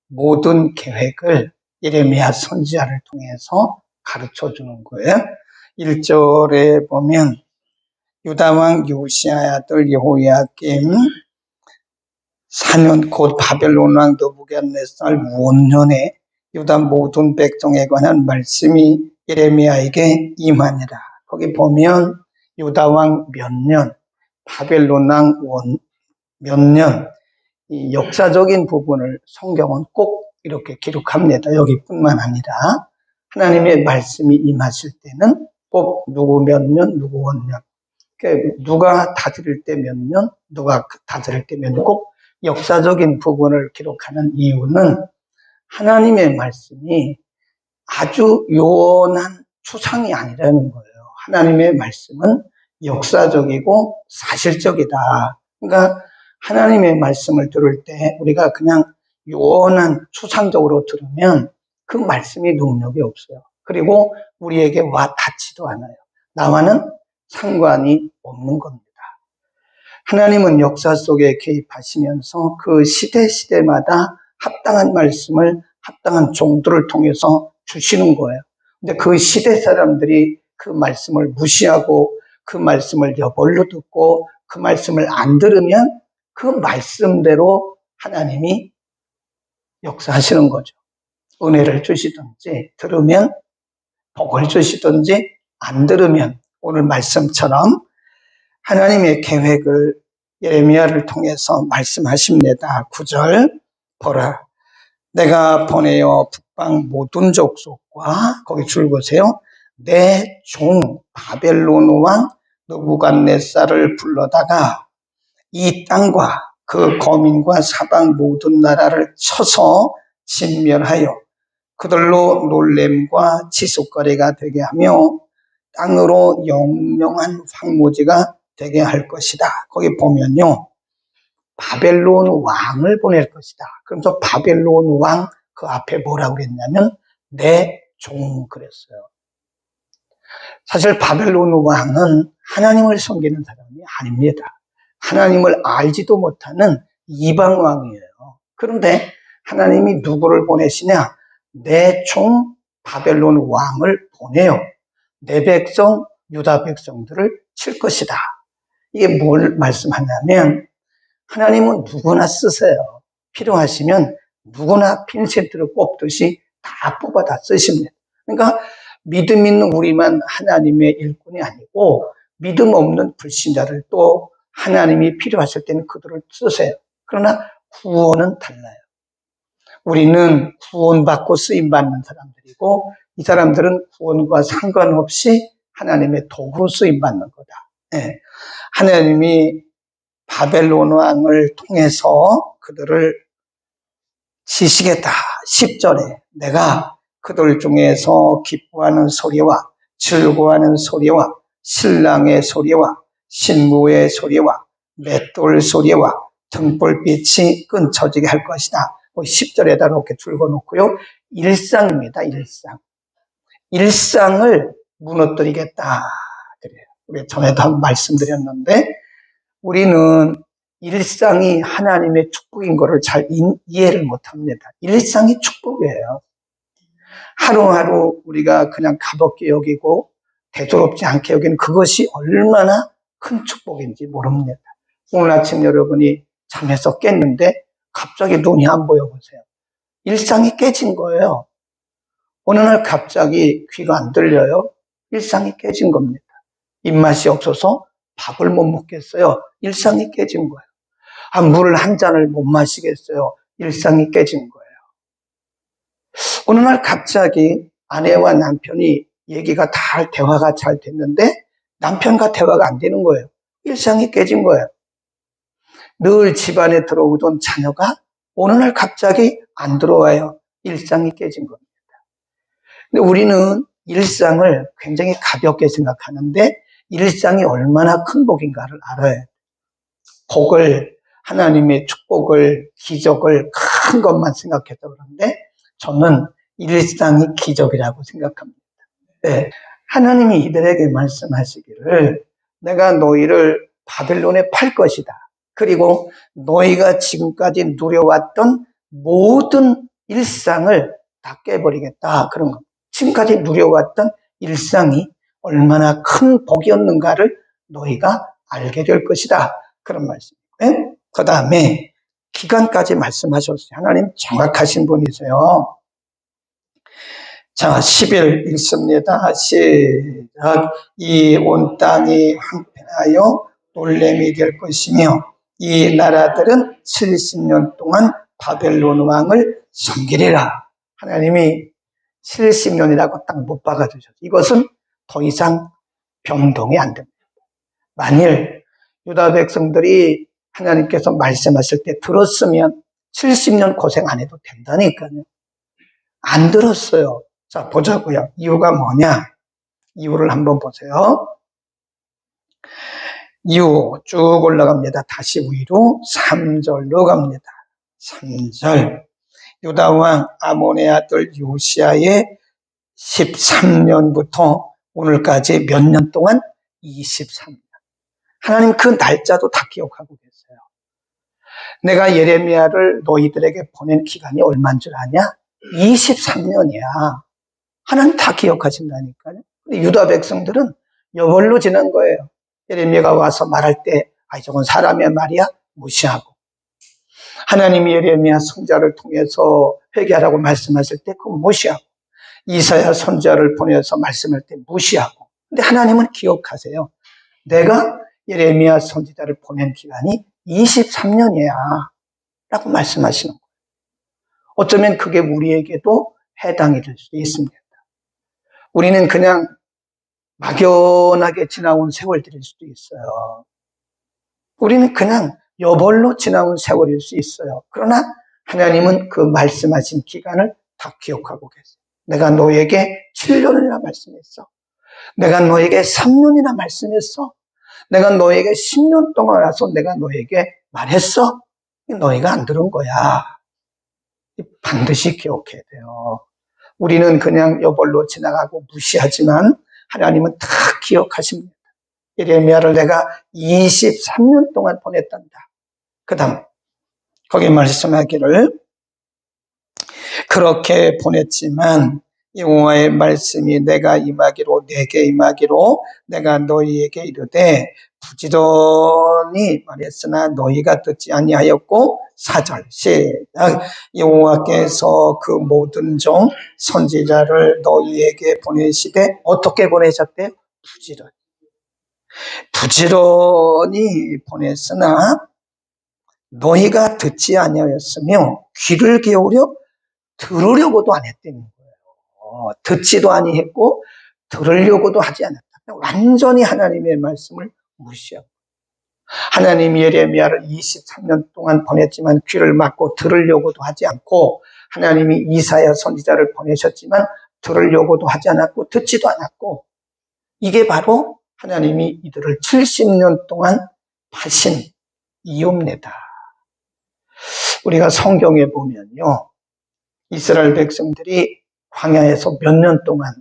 모든 계획을 예레미야 선지자를 통해서 가르쳐 주는 거예요. 1절에 보면 유다왕 요시야의 아들 여호야김 4년 곧 바벨론왕 느부갓네살 원년에 유다 모든 백성에 관한 말씀이 예레미야에게 임하니라. 거기 보면 유다왕 몇 년, 바벨론왕 몇 년, 이 역사적인 부분을 성경은 꼭 이렇게 기록합니다. 여기뿐만 아니라 하나님의 말씀이 임하실 때는 꼭 누구 몇 년, 누구 원 년, 누가 다스릴 때 몇 년, 누가 다스릴 때 몇 년, 꼭 역사적인 부분을 기록하는 이유는 하나님의 말씀이 아주 요원한 추상이 아니라는 거예요. 하나님의 말씀은 역사적이고 사실적이다. 그러니까 하나님의 말씀을 들을 때 우리가 그냥 요원한 추상적으로 들으면 그 말씀이 능력이 없어요. 그리고 우리에게 와 닿지도 않아요. 나와는 상관이 없는 겁니다. 하나님은 역사 속에 개입하시면서 그 시대마다 합당한 말씀을 합당한 종들을 통해서 주시는 거예요. 근데 그 시대 사람들이 그 말씀을 무시하고 그 말씀을 여벌로 듣고 그 말씀을 안 들으면 그 말씀대로 하나님이 역사하시는 거죠. 은혜를 주시든지 들으면 복을 주시든지 안 들으면 오늘 말씀처럼 하나님의 계획을 예레미야를 통해서 말씀하십니다. 9절 보라 내가 보내어 북방 모든 족속과 거기 줄 보세요. 내 종 바벨론 왕 느부갓네살을 불러다가 이 땅과 그 거민과 사방 모든 나라를 쳐서 진멸하여 그들로 놀램과 치솟거리가 되게 하며 땅으로 영영한 황무지가 되게 할 것이다. 거기 보면요. 바벨론 왕을 보낼 것이다. 그러면서 바벨론 왕 그 앞에 뭐라고 그랬냐면 내 종 그랬어요. 사실 바벨론 왕은 하나님을 섬기는 사람이 아닙니다. 하나님을 알지도 못하는 이방 왕이에요. 그런데 하나님이 누구를 보내시냐? 내 종 바벨론 왕을 보내요. 내 백성 유다 백성들을 칠 것이다. 이게 뭘 말씀하냐면 하나님은 누구나 쓰세요. 필요하시면 누구나 핀셋으로 뽑듯이 다 뽑아다 쓰십니다. 그러니까 믿음 있는 우리만 하나님의 일꾼이 아니고 믿음 없는 불신자를 또 하나님이 필요하실 때는 그들을 쓰세요. 그러나 구원은 달라요. 우리는 구원받고 쓰임받는 사람들이고 이 사람들은 구원과 상관없이 하나님의 도구로 쓰임받는 거다. 네. 하나님이 바벨론 왕을 통해서 그들을 치시겠다. 10절에 내가 그들 중에서 기뻐하는 소리와 즐거워하는 소리와 신랑의 소리와 신부의 소리와 맷돌 소리와 등불빛이 끊쳐지게 할 것이다. 10절에다 이렇게 줄거놓고요. 일상입니다. 일상을 무너뜨리겠다. 그래요. 우리 전에도 한번 말씀드렸는데 우리는 일상이 하나님의 축복인 것을 잘 이해를 못합니다. 일상이 축복이에요. 하루하루 우리가 그냥 가볍게 여기고 대수롭지 않게 여기는 그것이 얼마나 큰 축복인지 모릅니다. 오늘 아침 여러분이 잠에서 깼는데 갑자기 눈이 안 보여 보세요. 일상이 깨진 거예요. 어느 날 갑자기 귀가 안 들려요. 일상이 깨진 겁니다. 입맛이 없어서 밥을 못 먹겠어요. 일상이 깨진 거예요. 물을 한 잔을 못 마시겠어요. 일상이 깨진 거예요. 어느 날 갑자기 아내와 남편이 대화가 잘 됐는데 남편과 대화가 안 되는 거예요. 일상이 깨진 거예요. 늘 집안에 들어오던 자녀가 어느 날 갑자기 안 들어와요. 일상이 깨진 겁니다. 근데 우리는 일상을 굉장히 가볍게 생각하는데 일상이 얼마나 큰 복인가를 알아요. 복을, 하나님의 축복을, 기적을 큰 것만 생각해서 그런데 저는 일상이 기적이라고 생각합니다. 네. 하나님이 이들에게 말씀하시기를 내가 너희를 바벨론에 팔 것이다. 그리고 너희가 지금까지 누려왔던 모든 일상을 다 깨버리겠다. 그런 거. 지금까지 누려왔던 일상이 얼마나 큰 복이었는가를 너희가 알게 될 것이다. 그런 말씀이고요. 그 다음에 기간까지 말씀하셨어요. 하나님 정확하신 분이세요. 자, 10일 읽습니다. 시작. 이 온 땅이 황폐하여 놀램이 될 것이며 이 나라들은 70년 동안 바벨론 왕을 섬기리라. 하나님이 70년이라고 딱 못 박아주셨어요. 이것은 더 이상 변동이 안 됩니다. 만일 유다 백성들이 하나님께서 말씀하실 때 들었으면 70년 고생 안 해도 된다니까요. 안 들었어요. 자, 보자고요. 이유가 뭐냐? 이유를 한번 보세요. 이유 쭉 올라갑니다. 다시 위로 3절로 갑니다. 3절. 유다왕 아몬의 아들 요시아의 13년부터 오늘까지 몇 년 동안? 23년. 하나님 그 날짜도 다 기억하고 계세요. 내가 예레미야를 너희들에게 보낸 기간이 얼마인 줄 아냐? 23년이야. 하나님 다 기억하신다니까요. 근데 유다 백성들은 여벌로 지난 거예요. 예레미야가 와서 말할 때, 저건 사람의 말이야? 무시하고. 하나님이 예레미야 선자를 통해서 회개하라고 말씀하실 때 그거 무시하고. 이사야 선자를 보내서 말씀할 때 무시하고. 근데 하나님은 기억하세요. 내가 예레미야 선지자를 보낸 기간이 23년이야. 라고 말씀하시는 거예요. 어쩌면 그게 우리에게도 해당이 될 수도 있습니다. 우리는 그냥 막연하게 지나온 세월들일 수도 있어요. 우리는 그냥 여벌로 지나온 세월일 수 있어요. 그러나 하나님은 그 말씀하신 기간을 다 기억하고 계세요. 내가 너에게 7년이나 말씀했어. 내가 너에게 3년이나 말씀했어. 내가 너에게 10년 동안 와서 내가 너에게 말했어. 너희가 안 들은 거야. 반드시 기억해야 돼요. 우리는 그냥 여벌로 지나가고 무시하지만 하나님은 다 기억하십니다. 예레미야를 내가 23년 동안 보냈단다. 그 다음 거기 말씀하기를 그렇게 보냈지만 여호와의 말씀이 내가 임하기로 내게 임하기로 내가 너희에게 이르되 부지런히 말했으나 너희가 듣지 아니하였고 4절 시작 여호와께서 그 모든 종 선지자를 너희에게 보내시되 어떻게 보내셨대요? 부지런히 보냈으나 너희가 듣지 아니하였으며 귀를 기울여 들으려고도 안 했다는 거예요. 듣지도 아니했고 들으려고도 하지 않았다. 완전히 하나님의 말씀을 무시하고 하나님이 예레미야를 23년 동안 보냈지만 귀를 막고 들으려고도 하지 않고 하나님이 이사야 선지자를 보내셨지만 들으려고도 하지 않았고 듣지도 않았고 이게 바로 하나님이 이들을 70년 동안 파신 이유입니다. 우리가 성경에 보면요. 이스라엘 백성들이 광야에서 몇 년 동안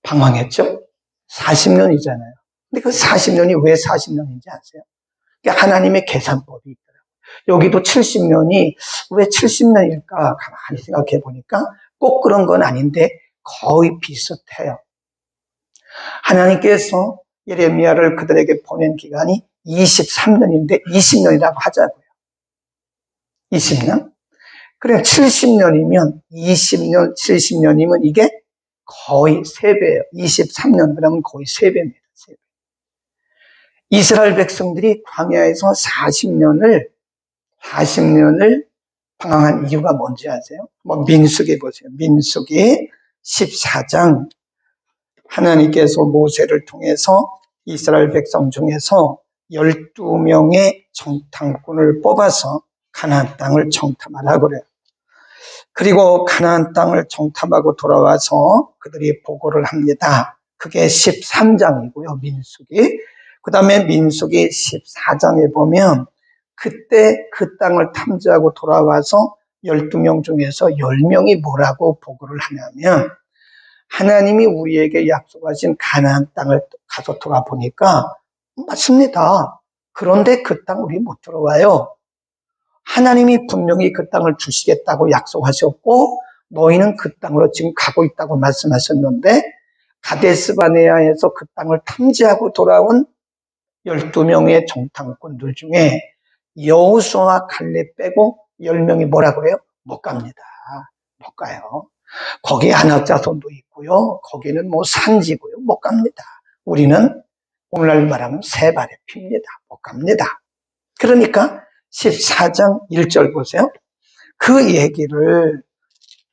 방황했죠? 40년이잖아요. 근데 그 40년이 왜 40년인지 아세요? 하나님의 계산법이 있더라고요. 여기도 70년이 왜 70년일까? 가만히 생각해 보니까 꼭 그런 건 아닌데 거의 비슷해요. 하나님께서 예레미야를 그들에게 보낸 기간이 23년인데 20년이라고 하자고요. 20년? 그래 70년이면 20년, 70년이면 이게 거의 3배예요. 23년 그러면 거의 3배입니다. 3배. 이스라엘 백성들이 광야에서 40년을 방황한 이유가 뭔지 아세요? 민수기 보세요. 민수기 14장 하나님께서 모세를 통해서 이스라엘 백성 중에서 12명의 정탐꾼을 뽑아서 가나안 땅을 정탐하라고 그래요. 그리고 가나안 땅을 정탐하고 돌아와서 그들이 보고를 합니다. 그게 13장이고요. 민수기. 그 다음에 민수기 14장에 보면 그때 그 땅을 탐지하고 돌아와서 12명 중에서 10명이 뭐라고 보고를 하냐면 하나님이 우리에게 약속하신 가나안 땅을 가서 돌아보니까 맞습니다. 그런데 그 땅 우리 못 들어와요. 하나님이 분명히 그 땅을 주시겠다고 약속하셨고 너희는 그 땅으로 지금 가고 있다고 말씀하셨는데 가데스바네아에서 그 땅을 탐지하고 돌아온 12명의 정탐꾼들 중에 여호수아와 갈렙 빼고 10명이 뭐라 그래요? 못 갑니다. 못 가요. 거기 안악자손도 있고요. 거기는 뭐 산지고요. 못 갑니다. 우리는 오늘날 말하면 세 발의 피입니다. 못 갑니다. 그러니까 14장 1절 보세요. 그 얘기를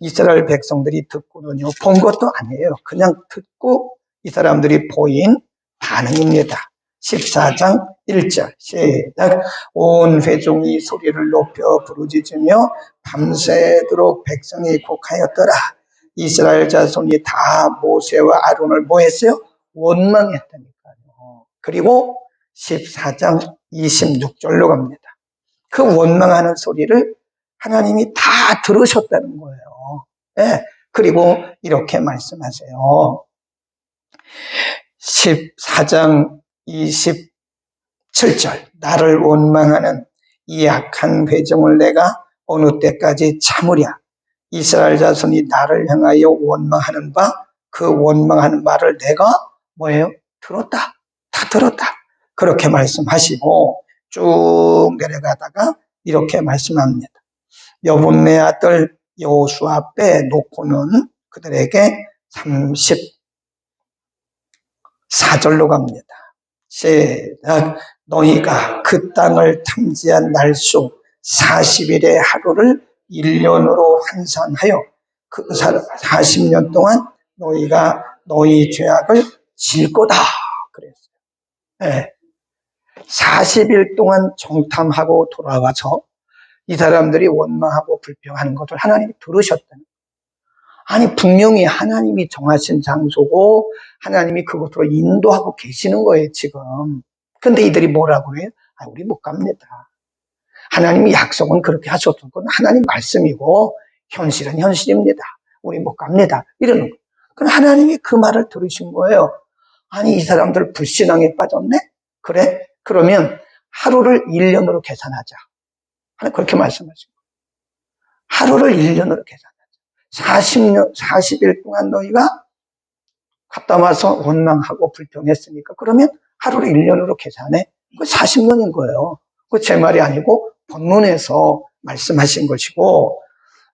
이스라엘 백성들이 듣고는요, 본 것도 아니에요. 그냥 듣고 이 사람들이 보인 반응입니다. 14장 1절 시작. 온 회중이 소리를 높여 부르짖으며 밤새도록 백성이 곡하였더라. 이스라엘 자손이 다 모세와 아론을 뭐 했어요? 원망했다니까요. 그리고 14장 26절로 갑니다. 그 원망하는 소리를 하나님이 다 들으셨다는 거예요. 네. 그리고 이렇게 말씀하세요. 14장 27절 나를 원망하는 이 악한 회중을 내가 어느 때까지 참으랴. 이스라엘 자손이 나를 향하여 원망하는 바 그 원망하는 말을 내가 뭐예요? 들었다. 다 들었다. 그렇게 말씀하시고 쭉 내려가다가 이렇게 말씀합니다. 여분네 아들 여호수아 빼놓고는 그들에게 34절로 갑니다. 시작. 너희가 그 땅을 탐지한 날수 40일의 하루를 1년으로 환산하여 그 40년 동안 너희가 너희 죄악을 질 거다. 그랬어요. 네. 40일 동안 정탐하고 돌아와서 이 사람들이 원망하고 불평하는 것을 하나님이 들으셨다는. 아니 분명히 하나님이 정하신 장소고 하나님이 그것으로 인도하고 계시는 거예요 지금. 근데 이들이 뭐라고 그래요? 우리 못 갑니다. 하나님이 약속은 그렇게 하셨던 건 하나님 말씀이고 현실은 현실입니다. 우리 못 갑니다. 이러는 거예요. 그럼 하나님이 그 말을 들으신 거예요. 아니 이 사람들 불신앙에 빠졌네? 그래? 그러면 하루를 1년으로 계산하자. 하나님 그렇게 말씀하신 거예요. 하루를 1년으로 계산하자. 40일 동안 너희가 갔다 와서 원망하고 불평했으니까 그러면 하루를 1년으로 계산해. 그 40년인 거예요. 그 제 말이 아니고 본문에서 말씀하신 것이고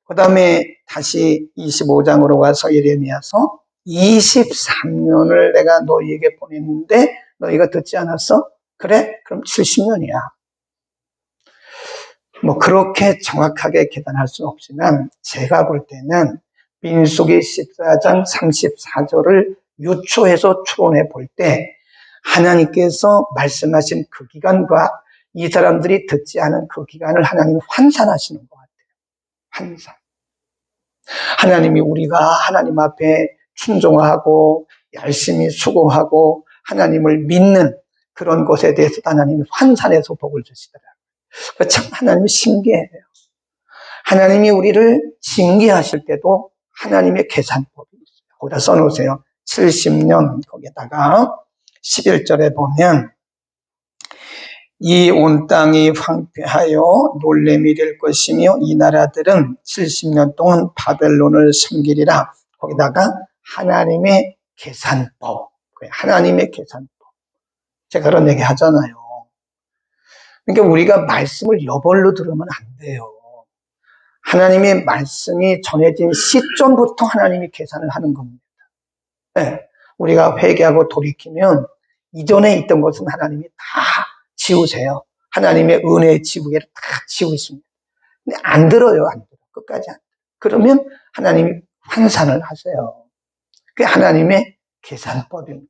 그 다음에 다시 25장으로 가서 예레미야서 23년을 내가 너희에게 보냈는데 너희가 듣지 않았어? 그래? 그럼 70년이야. 뭐 그렇게 정확하게 계산할 수는 없지만 제가 볼 때는 민수기 14장 34절을 유추해서 추론해 볼 때 하나님께서 말씀하신 그 기간과 이 사람들이 듣지 않은 그 기간을 하나님이 환산하시는 것 같아요. 환산. 하나님이 우리가 하나님 앞에 순종하고 열심히 수고하고 하나님을 믿는 그런 것에 대해서 하나님이 환산해서 복을 주시더라고요. 참 하나님이 신기해요. 하나님이 우리를 징계하실 때도 하나님의 계산법이 있어요. 거기다 써놓으세요. 70년 거기다가 11절에 보면 이 온 땅이 황폐하여 놀림이 될 것이며 이 나라들은 70년 동안 바벨론을 섬기리라. 거기다가 하나님의 계산법. 하나님의 계산법. 제가 그런 얘기 하잖아요. 그러니까 우리가 말씀을 여벌로 들으면 안 돼요. 하나님의 말씀이 전해진 시점부터 하나님이 계산을 하는 겁니다. 네. 우리가 회개하고 돌이키면 이전에 있던 것은 하나님이 다 지우세요. 하나님의 은혜의 지우개를 다 지우십니다. 근데 안 들어요, 안 들어. 끝까지 안 들어. 그러면 하나님이 환산을 하세요. 그게 하나님의 계산법입니다.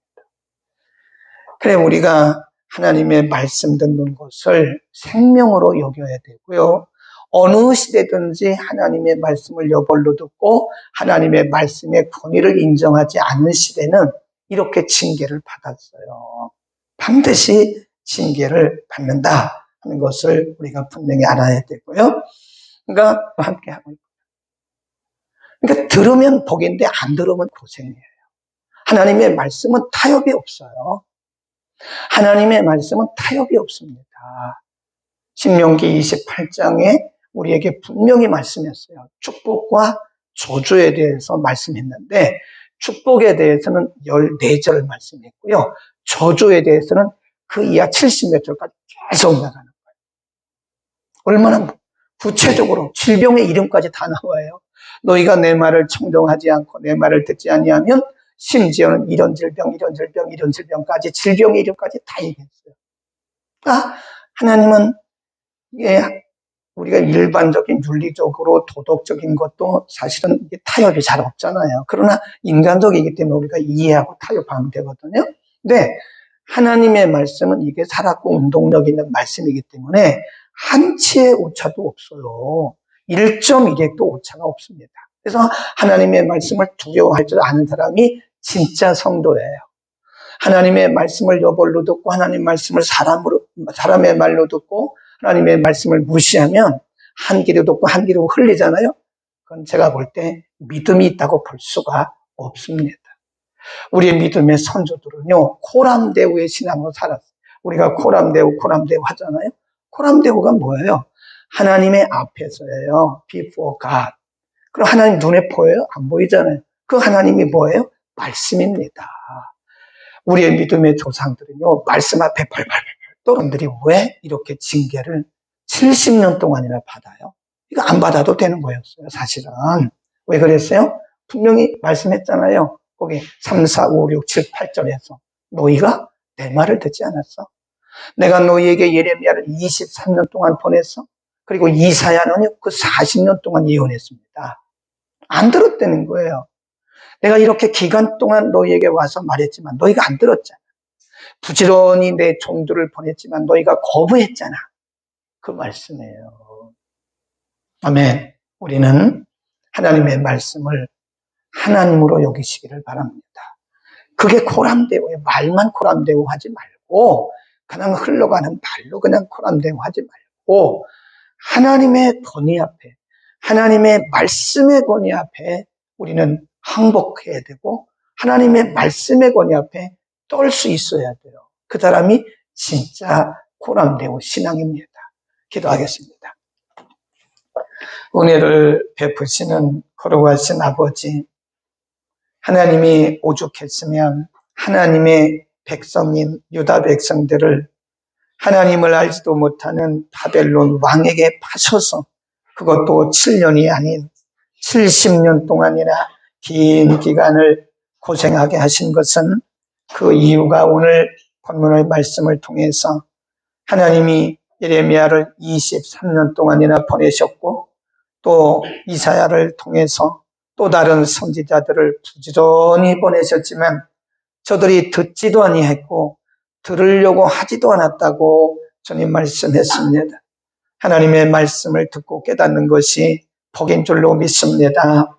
그래, 우리가 하나님의 말씀 듣는 것을 생명으로 여겨야 되고요. 어느 시대든지 하나님의 말씀을 여벌로 듣고 하나님의 말씀의 권위를 인정하지 않는 시대는 이렇게 징계를 받았어요. 반드시 징계를 받는다 하는 것을 우리가 분명히 알아야 되고요. 그러니까 함께 하고 있고. 그러니까 들으면 복인데 안 들으면 고생이에요. 하나님의 말씀은 타협이 없어요. 하나님의 말씀은 타협이 없습니다. 신명기 28장에 우리에게 분명히 말씀했어요. 축복과 저주에 대해서 말씀했는데 축복에 대해서는 14절 말씀했고요. 저주에 대해서는 그 이하 70몇 절까지 계속 나가는 거예요. 얼마나 구체적으로 질병의 이름까지 다 나와요. 너희가 내 말을 청종하지 않고 내 말을 듣지 아니하면 심지어는 이런 질병, 이런 질병, 이런 질병까지 질병의 이름까지 다 얘기했어요. 하나님은 우리가 일반적인 윤리적으로 도덕적인 것도 사실은 이게 타협이 잘 없잖아요. 그러나 인간적이기 때문에 우리가 이해하고 타협하면 되거든요. 근데 하나님의 말씀은 이게 살았고 운동력 있는 말씀이기 때문에 한치의 오차도 없어요. 1.1핵도 오차가 없습니다. 그래서 하나님의 말씀을 두려워할 줄 아는 사람이 진짜 성도예요. 하나님의 말씀을 여벌로 듣고 하나님의 말씀을 사람의 말로 듣고 하나님의 말씀을 무시하면 한 귀로 듣고 한 귀로 흘리잖아요. 그건 제가 볼 때 믿음이 있다고 볼 수가 없습니다. 우리의 믿음의 선조들은요, 코람데오의 신앙으로 살았어요. 우리가 코람데오 하잖아요. 코람데오가 뭐예요? 하나님의 앞에서예요. Before God. 그럼 하나님 눈에 보여요? 안 보이잖아요. 그 하나님이 뭐예요? 말씀입니다. 우리의 믿음의 조상들은요, 말씀 앞에 벌벌벌 떠른들이 왜 이렇게 징계를 70년 동안이나 받아요? 이거 안 받아도 되는 거였어요, 사실은. 왜 그랬어요? 분명히 말씀했잖아요. 거기 3, 4, 5, 6, 7, 8절에서 너희가 내 말을 듣지 않았어? 내가 너희에게 예레미야를 23년 동안 보냈어? 그리고 이사야는요, 그 40년 동안 예언했습니다. 안 들었다는 거예요. 내가 이렇게 기간 동안 너희에게 와서 말했지만 너희가 안 들었잖아. 부지런히 내 종들을 보냈지만 너희가 거부했잖아. 그 말씀이에요. 아멘. 우리는 하나님의 말씀을 하나님으로 여기시기를 바랍니다. 그게 코람데오에 말만 코람데오 하지 말고 그냥 흘러가는 말로 그냥 코람데오 하지 말고 하나님의 권위 앞에 하나님의 말씀의 권위 앞에 우리는 항복해야 되고 하나님의 말씀의 권위 앞에 떨 수 있어야 돼요. 그 사람이 진짜 코람데오 신앙입니다. 기도하겠습니다. 은혜를 베푸시는 거룩하신 아버지, 하나님이 오죽했으면 하나님의 백성인 유다 백성들을 하나님을 알지도 못하는 바벨론 왕에게 파셔서 그것도 7년이 아닌 70년 동안이나 긴 기간을 고생하게 하신 것은 그 이유가 오늘 본문의 말씀을 통해서 하나님이 예레미야를 23년 동안이나 보내셨고 또 이사야를 통해서 또 다른 선지자들을 부지런히 보내셨지만 저들이 듣지도 아니했고 들으려고 하지도 않았다고 주님 말씀했습니다. 하나님의 말씀을 듣고 깨닫는 것이 복인 줄로 믿습니다.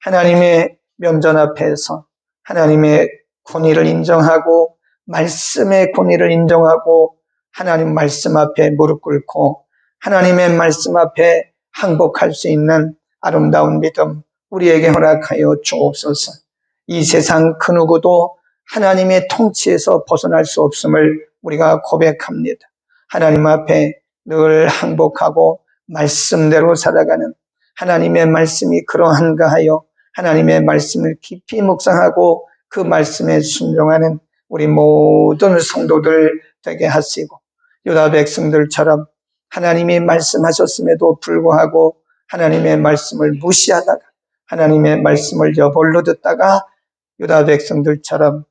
하나님의 면전 앞에서 하나님의 권위를 인정하고 말씀의 권위를 인정하고 하나님 말씀 앞에 무릎 꿇고 하나님의 말씀 앞에 항복할 수 있는 아름다운 믿음 우리에게 허락하여 주옵소서. 이 세상 그 누구도 하나님의 통치에서 벗어날 수 없음을 우리가 고백합니다. 하나님 앞에 늘 항복하고 말씀대로 살아가는 하나님의 말씀이 그러한가 하여 하나님의 말씀을 깊이 묵상하고 그 말씀에 순종하는 우리 모든 성도들 되게 하시고 유다 백성들처럼 하나님이 말씀하셨음에도 불구하고 하나님의 말씀을 무시하다가 하나님의 말씀을 여벌로 듣다가 유다 백성들처럼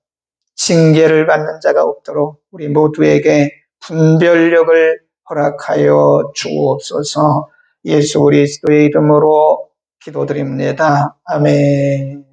징계를 받는 자가 없도록 우리 모두에게 분별력을 허락하여 주옵소서. 예수 그리스도의 이름으로 기도드립니다. 아멘.